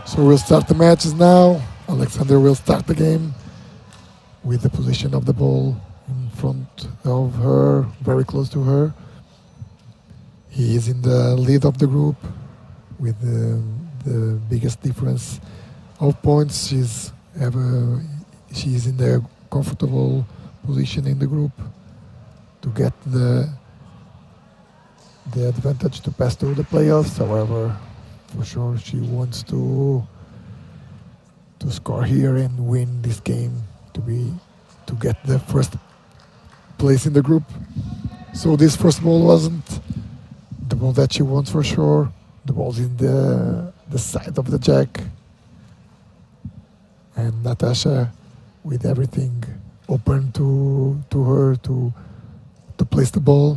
So we'll start the matches now. Alexandra will start the game with the position of the ball in front of her, very close to her. He is in the lead of the group with the biggest difference of points. She's in the comfortable position in the group to get the advantage to pass through the playoffs. However, for sure she wants to score here and win this game to get the first place in the group. So this first ball wasn't the ball that she wants for sure. The ball's in the side of the jack, and Nataša with everything open to her to place the ball.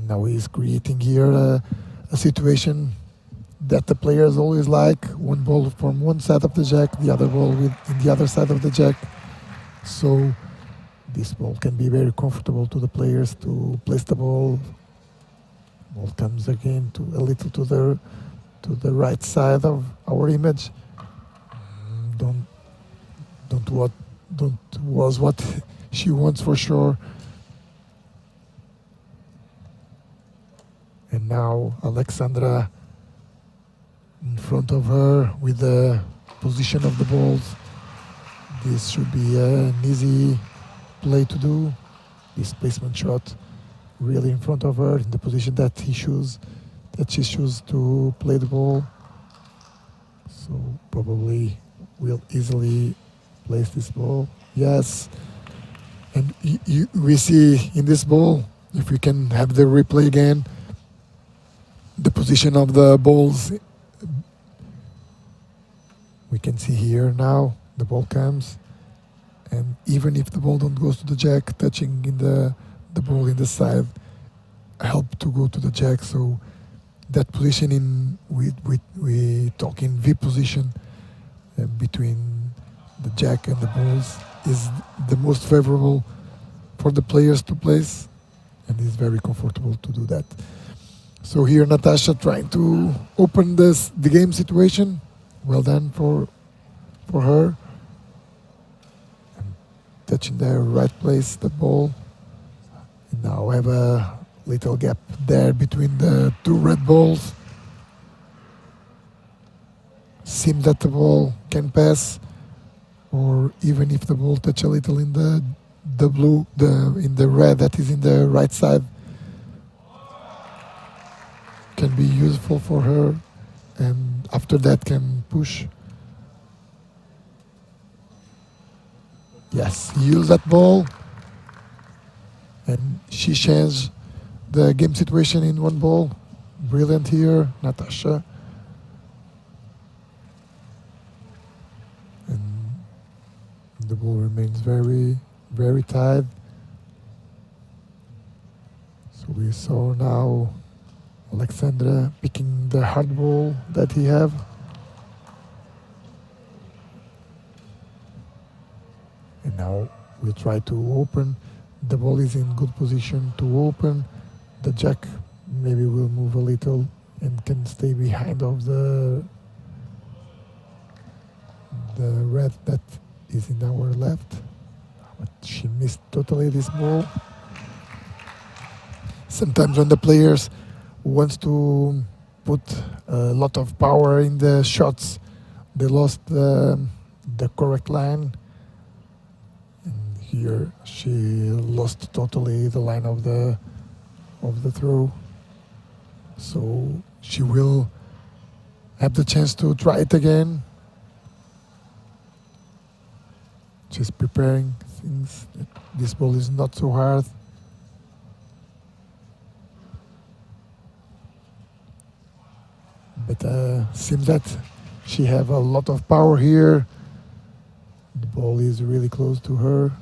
Now he's creating here a situation that the players always like. One ball from one side of the jack, the other ball in the other side of the jack. So this ball can be very comfortable to the players to place the ball. Ball comes again a little to the right side of our image. Don't was what she wants for sure. And now Alexandra in front of her with the position of the balls. This should be an easy play to do. This placement shot really in front of her in the position that she chooses to play the ball. So probably will easily place this ball. Yes. And we see in this ball, if we can have the replay again, the position of the balls. We can see here now the ball comes, and even if the ball don't goes to the jack, touching in the ball in the side help to go to the jack. So that position we talk in V position between the jack and the balls is the most favorable for the players to place, and is very comfortable to do that. So here Nataša trying to open the game situation. Well done for her. And touching the right place, the ball. And now we have a little gap there between the two red balls. Seems that the ball can pass, or even if the ball touch a little in the blue, in the red that is in the right side, can be useful for her, and after that can push. Yes, use that ball, and she changed the game situation in one ball. Brilliant here, Nataša. And the ball remains very, very tight. So we saw now Alexandra picking the hard ball that he have. And now we'll try to open. The ball is in good position to open. The jack maybe will move a little and can stay behind of the red that is in our left. But she missed totally this ball. Sometimes when the players wants to put a lot of power in the shots, they lost the correct line, and here she lost totally the line of the throw. So she will have the chance to try it again. She's preparing things. This ball is not so hard. But seems that she have a lot of power here. The ball is really close to her.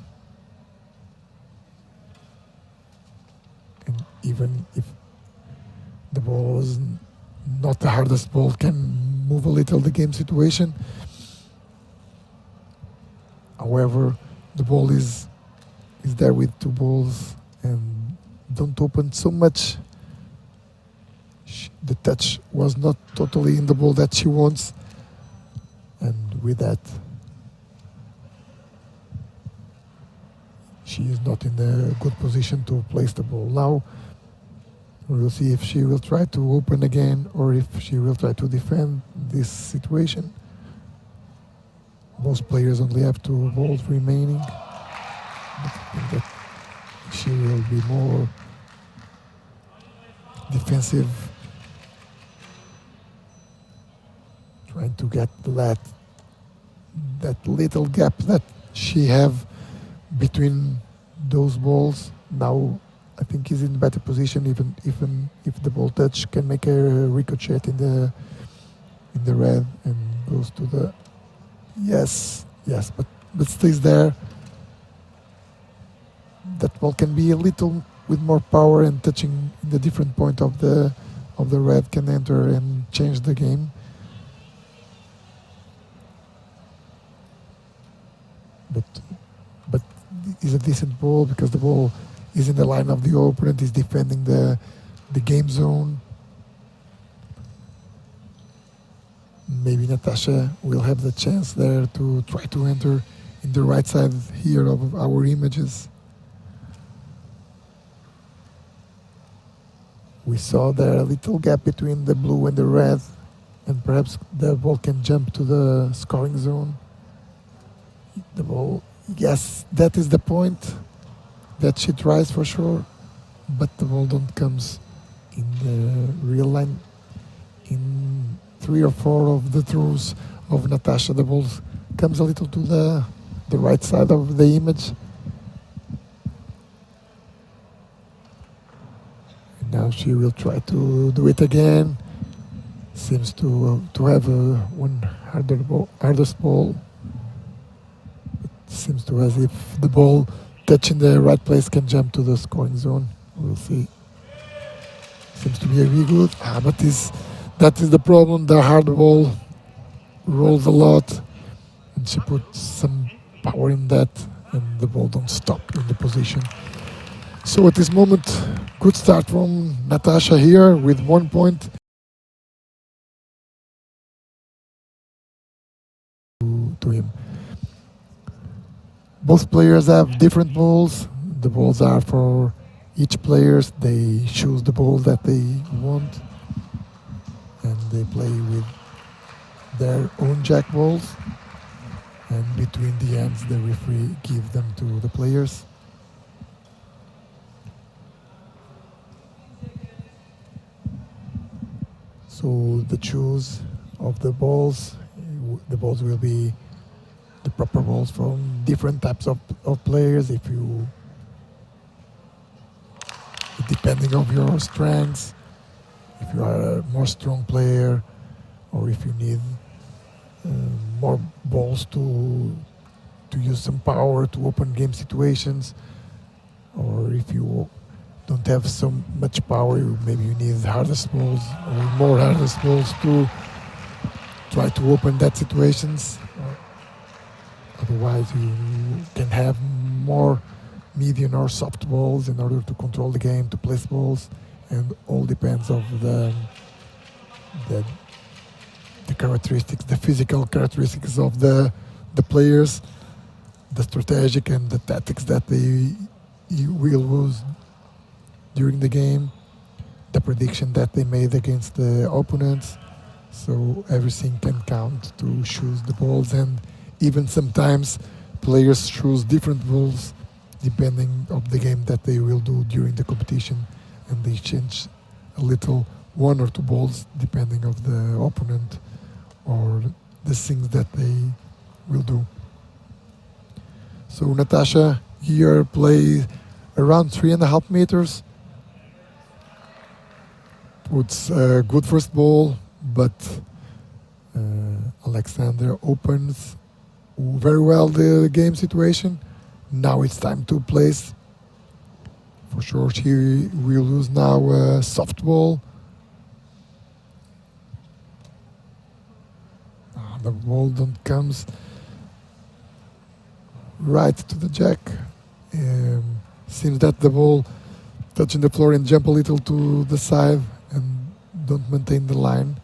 And even if the ball was not the hardest ball, can move a little the game situation. However, the ball is there with two balls and don't open so much. The touch was not totally in the ball that she wants, and with that she is not in a good position to place the ball. Now we will see if she will try to open again or if she will try to defend this situation. Most players only have two balls remaining, but I think that she will be more defensive, trying to get that little gap that she have between those balls. Now I think he's in better position, even if the ball touch can make a ricochet in the red and goes to the yes, but stays there. That ball can be a little with more power and touching in the different point of the red can enter and change the game. But it's a decent ball because the ball is in the line of the opponent, is defending the game zone. Maybe Nataša will have the chance there to try to enter in the right side here of our images. We saw there a little gap between the blue and the red, and perhaps the ball can jump to the scoring zone. The ball, yes, that is the point that she tries for sure, but the ball don't comes in the real line. In 3 or 4 of the throws of Nataša, the ball comes a little to the right side of the image. And now she will try to do it again. Seems to have one hardest ball. It seems to as if the ball touching the right place can jump to the scoring zone. We'll see. Seems to be really good. But that is the problem. The hard ball rolls a lot, and she puts some power in that, and the ball don't stop in the position. So at this moment, good start from Nataša here with 1 point. To him. Both players have different balls. The balls are for each player. They choose the ball that they want, and they play with their own jack balls. And between the ends, the referee gives them to the players. So the choose of the balls will be the proper balls from different types of players. If you, depending on your strengths, if you are a more strong player, or if you need more balls to use some power to open game situations, or if you don't have so much power, maybe you need hardest balls or more hardest balls to try to open that situations. Otherwise, you can have more medium or soft balls in order to control the game, to place balls, and all depends of the characteristics, the physical characteristics of the players, the strategic and the tactics that they will use during the game, the prediction that they made against the opponents. So everything can count to choose the balls, and even sometimes players choose different balls depending on the game that they will do during the competition, and they change a little 1 or 2 balls depending on the opponent or the things that they will do. So Nataša here plays around 3.5 meters. Puts a good first ball, but Alexandra opens very well the game situation. Now it's time to place. For sure she will lose now a soft ball. The ball don't comes. right to the jack. Seems that the ball touching the floor and jump a little to the side and don't maintain the line.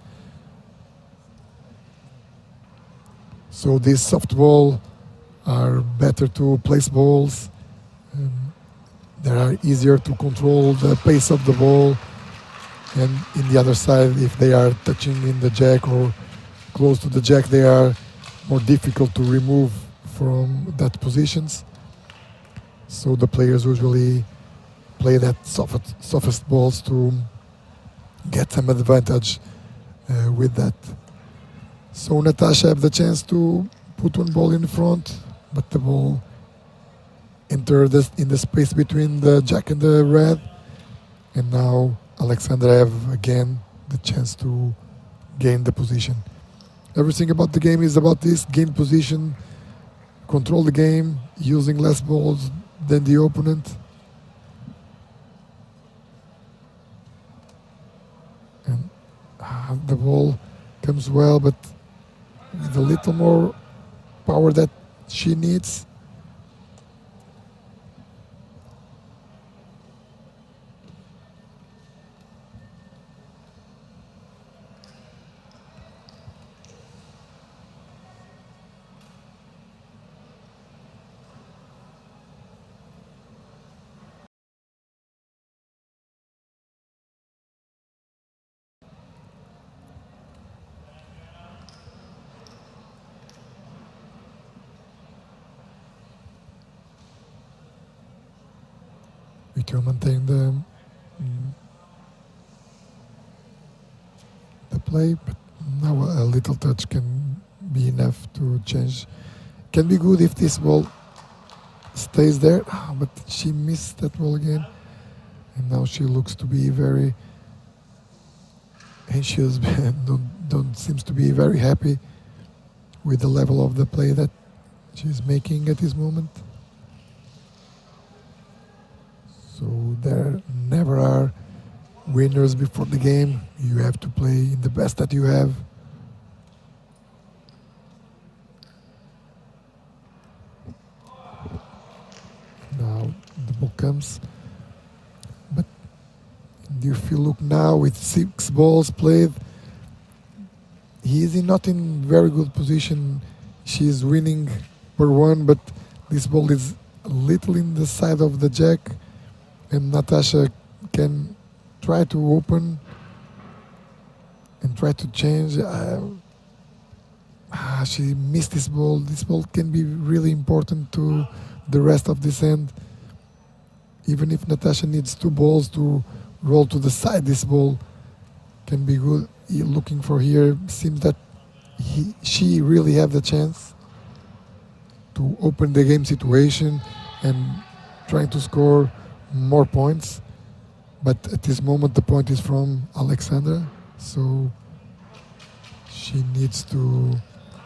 So these soft ball are better to place balls. They are easier to control the pace of the ball. And in the other side, if they are touching in the jack or close to the jack, they are more difficult to remove from that positions. So the players usually play that softest balls to get some advantage with that. So Nataša have the chance to put one ball in front, but the ball entered in the space between the jack and the red. And now Alexandra have again the chance to gain the position. Everything about the game is about this: gain position, control the game, using less balls than the opponent. And the ball comes well, but with a little more power that she needs. We can maintain the play, but now a little touch can be enough to change. Can be good if this ball stays there, but she missed that ball again, and now she looks to be very anxious. don't seems to be very happy with the level of the play that she's making at this moment. So there never are winners before the game. You have to play the best that you have. Now the ball comes. But if you look now with 6 balls played, he is not in very good position. She is winning per one, but this ball is a little in the side of the jack. And Nataša can try to open and try to change. She missed this ball. This ball can be really important to the rest of this end. Even if Nataša needs 2 balls to roll to the side, this ball can be good. Looking for here, seems that she really have the chance to open the game situation and trying to score more points, but at this moment the point is from Alexandra, so she needs to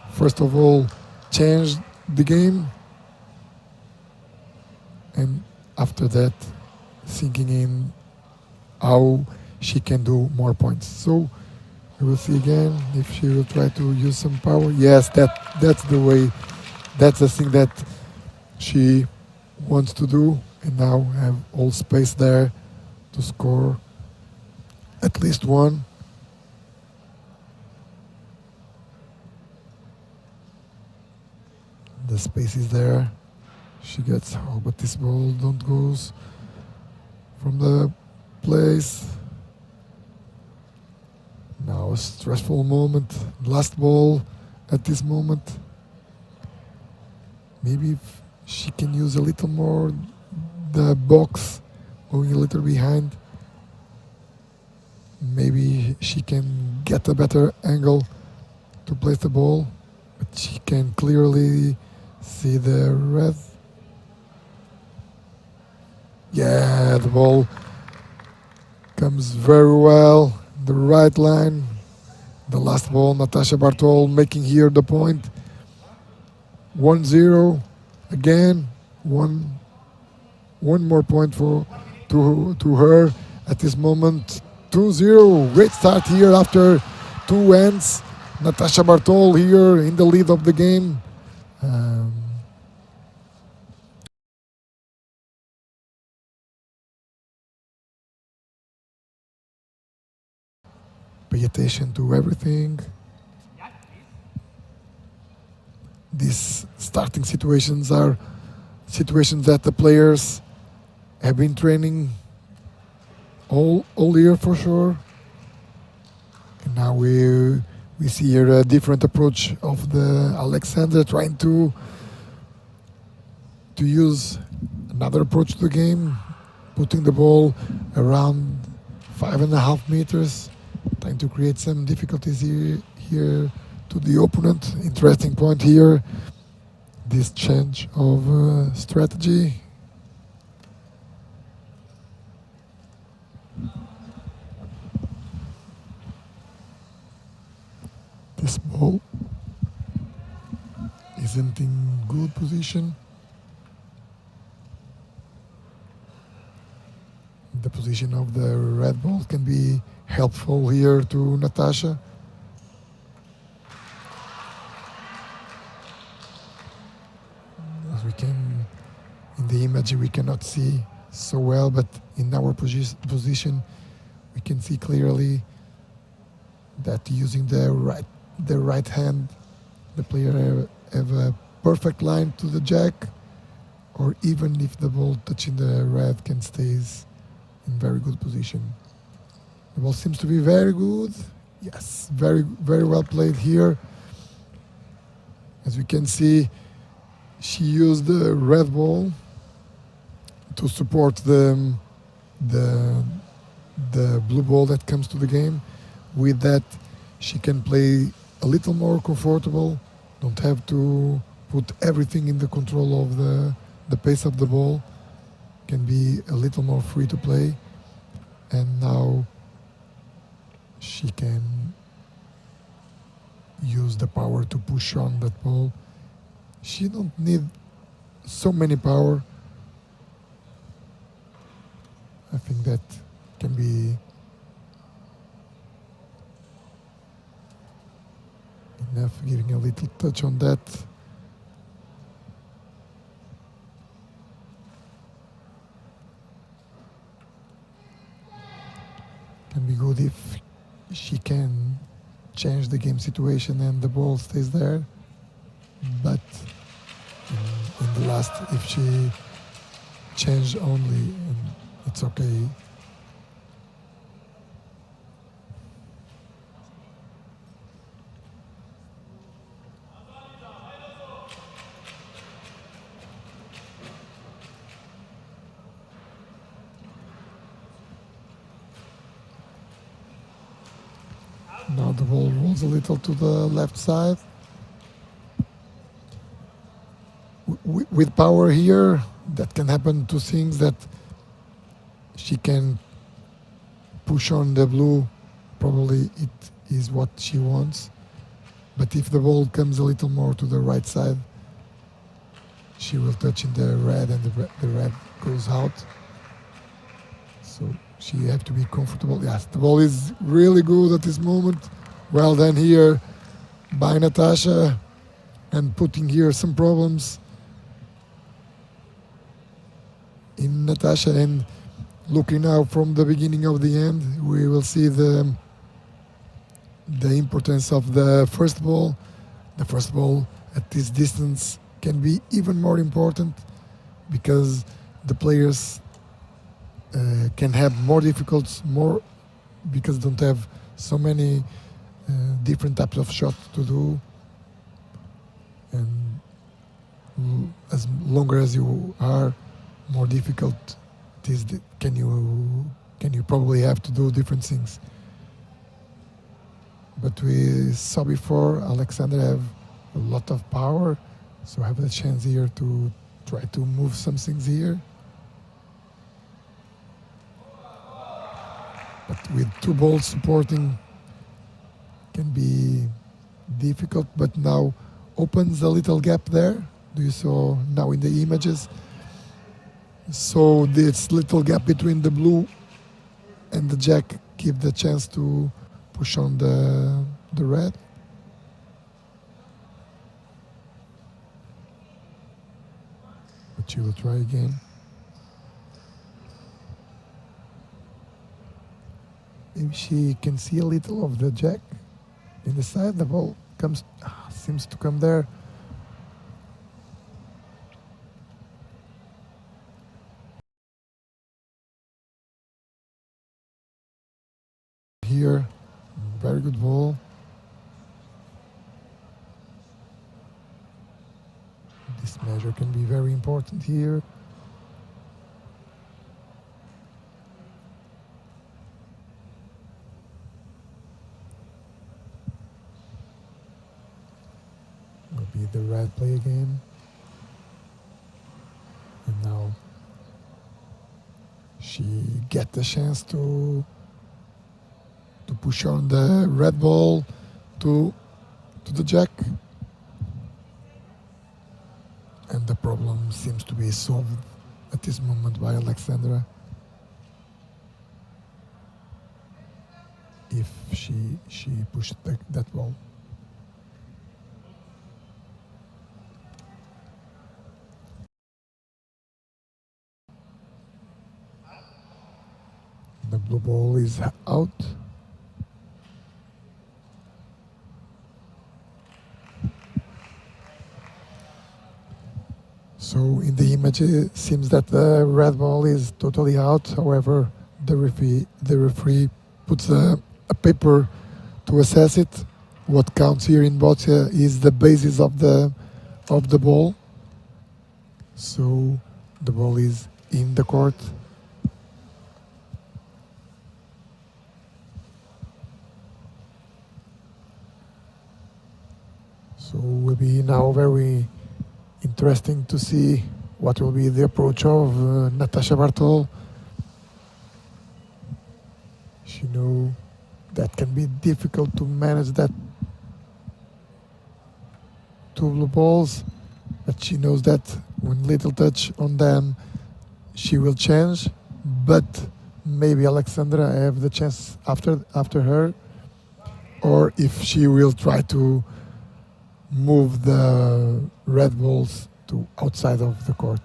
first of all change the game, and after that thinking in how she can do more points. So we will see again if she will try to use some power. Yes, that's the way, that's the thing that she wants to do. And now have all space there to score at least one. The space is there. She gets, but this ball don't goes from the place. Now a stressful moment. Last ball at this moment. Maybe if she can use a little more the box, going a little behind, maybe she can get a better angle to place the ball, but she can clearly see the red. Yeah, the ball comes very well, the right line. The last ball, Nataša Bartol making here the point. 1-0 again, one more point to her at this moment. 2-0. Great start here after 2 ends. Nataša Bartol here in the lead of the game. pay attention to everything. These starting situations are situations that the players have been training all year for sure. And now we see here a different approach of the Alexandra, trying to use another approach to the game, putting the ball around 5.5 meters, trying to create some difficulties here to the opponent. Interesting point here, this change of strategy. This ball isn't in good position. The position of the red ball can be helpful here to Nataša. As we can, in the image we cannot see so well, but in our position we can see clearly that using the right hand, the player have a perfect line to the jack, or even if the ball touching the red can stays in very good position. The ball seems to be very good. Yes, very well played here. As we can see, she used the red ball to support the blue ball that comes to the game. With that, she can play a little more comfortable, don't have to put everything in the control of the pace of the ball, can be a little more free to play, and now she can use the power to push on that ball. She don't need so many power. I think that can be enough, giving a little touch on that. Can be good if she can change the game situation and the ball stays there, but in the last, if she changed only, it's okay. Now the ball rolls a little to the left side. With power here, that can happen two things, that she can push on the blue, probably it is what she wants. But if the ball comes a little more to the right side, she will touch in the red and the red goes out. So she have to be comfortable. Yes, the ball is really good at this moment. Well done here by Nataša, and putting here some problems in Nataša. And looking now from the beginning of the end, we will see the importance of the first ball. The first ball at this distance can be even more important, because the players can have more difficulties, because don't have so many different types of shots to do, and as longer as you are, more difficult it is. Can you probably have to do different things. But we saw before, Alexandra have a lot of power, so have the chance here to try to move some things here. But with two balls supporting can be difficult, but now opens a little gap there. Do you saw now in the images? So this little gap between the blue and the jack give the chance to push on the red. But she will try again. Maybe she can see a little of the jack in the side. The ball seems to come there. Here, very good ball. This measure can be very important here. Will be the red play again. And now she get the chance to push on the red ball to the jack. And the problem seems to be solved at this moment by Alexandra. If she pushed that ball. The blue ball is out. So in the image it seems that the red ball is totally out. However, the referee puts a paper to assess it. What counts here in Boccia is the basis of the ball. So the ball is in the court. So it will be now very interesting to see what will be the approach of Nataša Bartol. She knows that can be difficult to manage that two blue balls, but she knows that when little touch on them, she will change. But maybe Alexandra have the chance after her, or if she will try to move the red balls to outside of the court.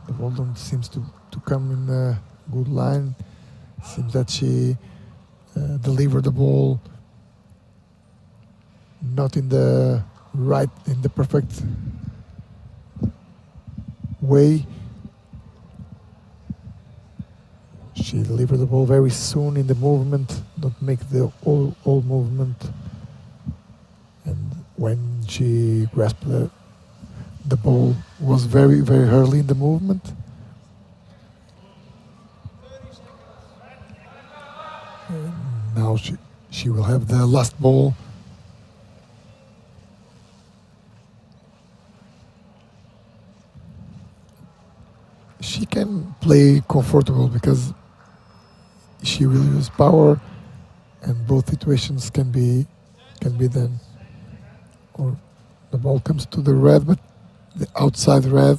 The ball don't seems to come in a good line. Seems that she delivered the ball not in the perfect way. She delivered the ball very soon in the movement, don't make the all movement. And when she grasped the ball was very, very early in the movement. And now she will have the last ball. She can play comfortable because she will use power, and both situations can be done. Or the ball comes to the red, but the outside red,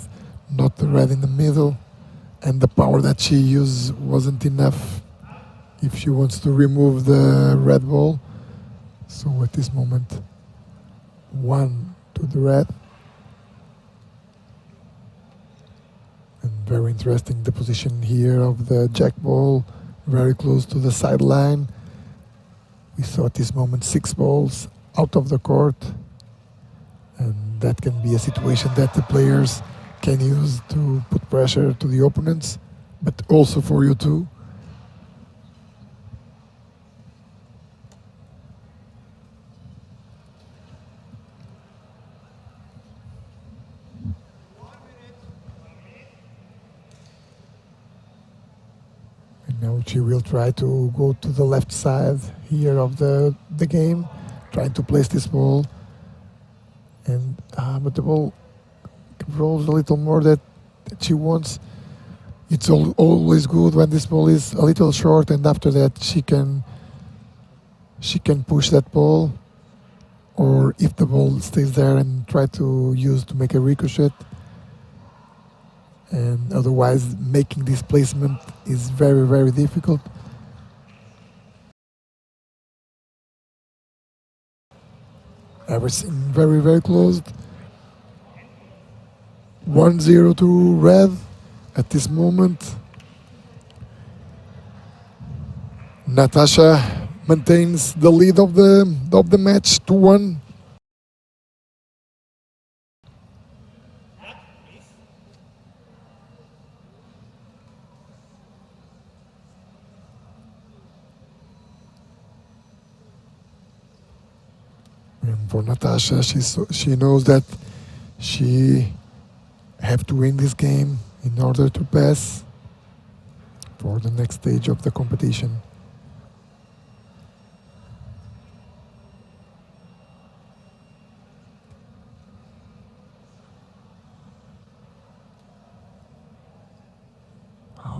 not the red in the middle, and the power that she used wasn't enough if she wants to remove the red ball. So at this moment, 1 to the red. And very interesting the position here of the jack ball, very close to the sideline. We saw at this moment 6 balls out of the court. And that can be a situation that the players can use to put pressure to the opponents, but also for you too. And now she will try to go to the left side here of the game, trying to place this ball. And but the ball rolls a little more that she wants. It's always good when this ball is a little short, and after that she can push that ball, or if the ball stays there and try to use to make a ricochet. And otherwise, making this placement is very, very difficult. Everything very, very closed. 1-0 to red at this moment. Nataša maintains the lead of the match 2-1. And for Nataša, she knows that she have to win this game in order to pass for the next stage of the competition.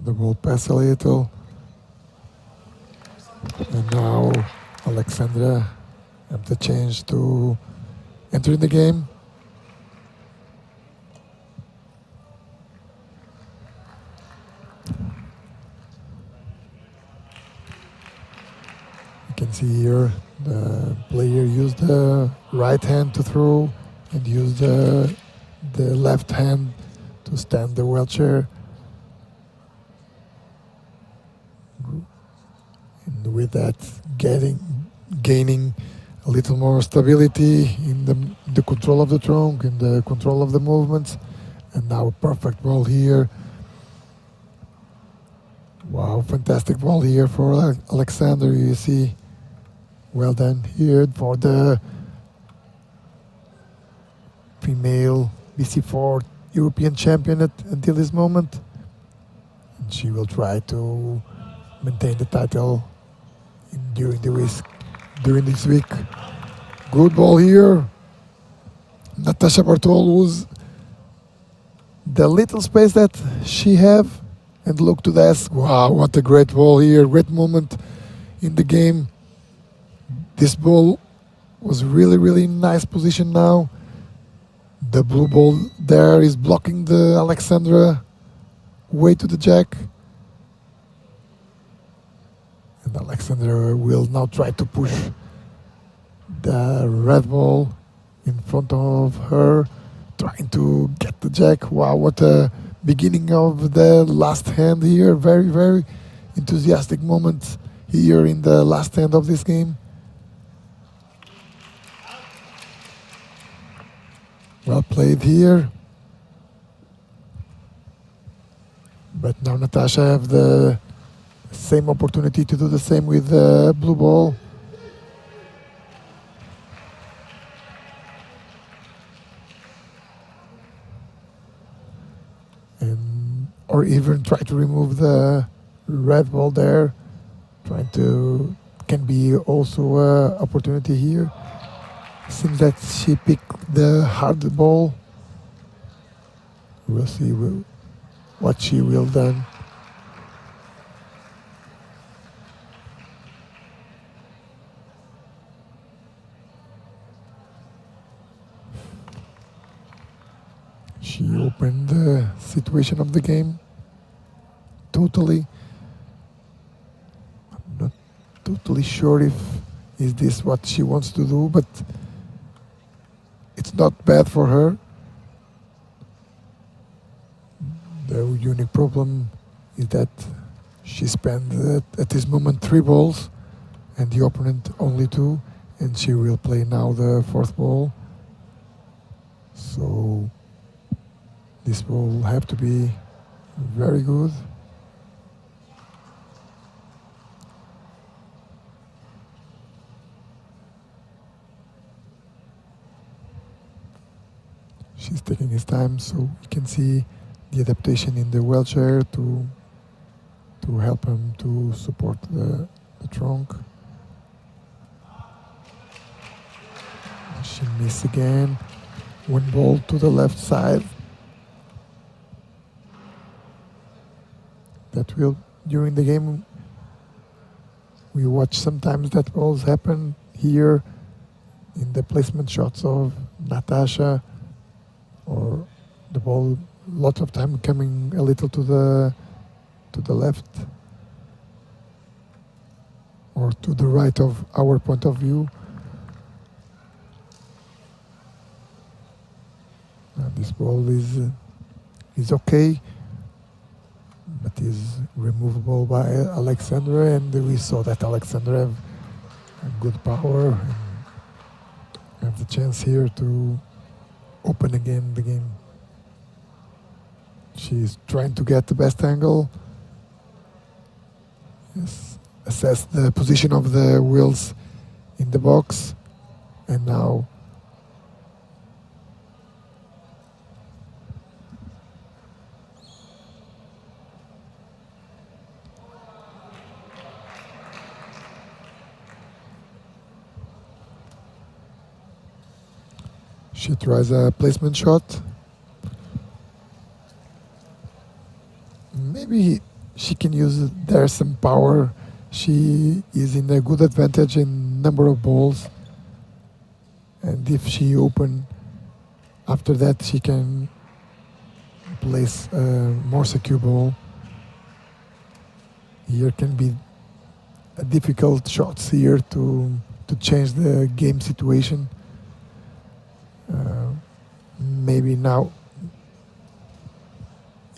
The ball pass a little, and now Alexandra have the chance to enter in the game. You can see here the player used the right hand to throw and used the left hand to stand the wheelchair. And with that, gaining a little more stability in the control of the trunk, in the control of the movements. And now a perfect ball here. Wow, fantastic ball here for Alexandra. You see, well done here for the female BC4 European champion until this moment. And she will try to maintain the title during this week. Good ball here. Nataša Bartol was the little space that she have and look to this. Wow, what a great ball here. Great moment in the game. This ball was really nice position now. The blue ball there is blocking the Alexandra way to the jack. And Alexandra will now try to push the red ball in front of her, trying to get the jack. Wow, what a beginning of the last hand here. Very enthusiastic moment here in the last hand of this game. Well played here. But now Nataša have the same opportunity to do the same with the blue ball. Or even try to remove the red ball there. Can be also an opportunity here. Seems that she picked the hard ball. We'll see what she will done. She opened the situation of the game totally. I'm not totally sure if is this what she wants to do, but it's not bad for her. The unique problem is that she spent at this moment 3 balls and the opponent only 2, and she will play now the 4th ball. So this will have to be very good. She's taking his time, so you can see the adaptation in the wheelchair to help him to support the trunk. She missed again. 1 ball to the left side. That will, during the game, we watch sometimes that balls happen here in the placement shots of Nataša, or the ball lots of time coming a little to the left or to the right of our point of view. This ball is okay. but is removable by Alexandra, and we saw that Alexandra have a good power and have the chance here to open again the game. She's trying to get the best angle. Yes, assess the position of the wheels in the box, and now she tries a placement shot. Maybe she can use there some power. She is in a good advantage in number of balls, and if she open after that, she can place a more secure ball. Here can be a difficult shots here to change the game situation. Maybe now,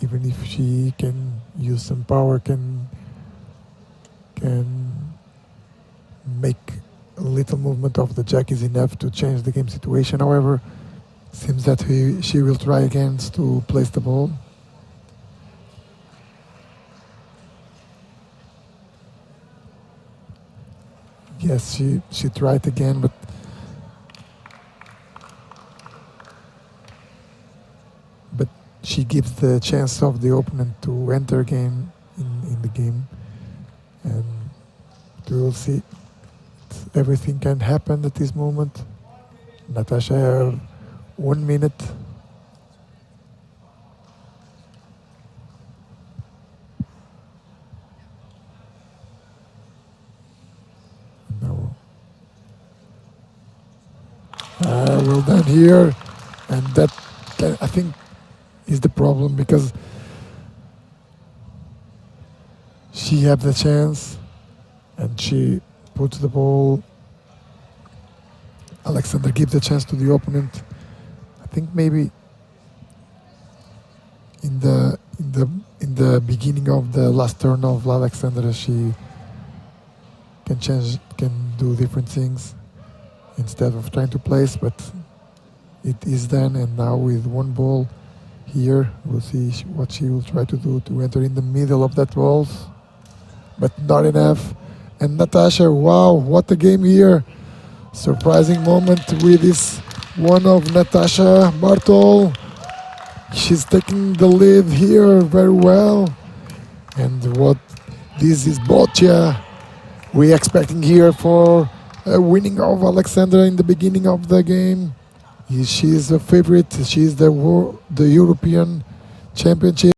even if she can use some power, can make a little movement of the jack is enough to change the game situation. However, seems that she will try again to place the ball. Yes, she tried again, but she gives the chance of the opponent to enter again in the game, and we will see. Everything can happen at this moment. Nataša have 1 minute. No. Well done here, and that I think is the problem, because she had the chance and she puts the ball. Alexandra gives the chance to the opponent. I think maybe in the beginning of the last turn of Alexandra, she can do different things instead of trying to place, but it is done. And now with one ball here, we'll see what she will try to do to enter in the middle of that ball, but not enough. And Nataša, wow, what a game here. Surprising moment with this one of Nataša Bartol. She's taking the lead here very well. And what this is Boccia we expecting here for a winning of Alexandra in the beginning of the game. She is a favorite. She is the European championship.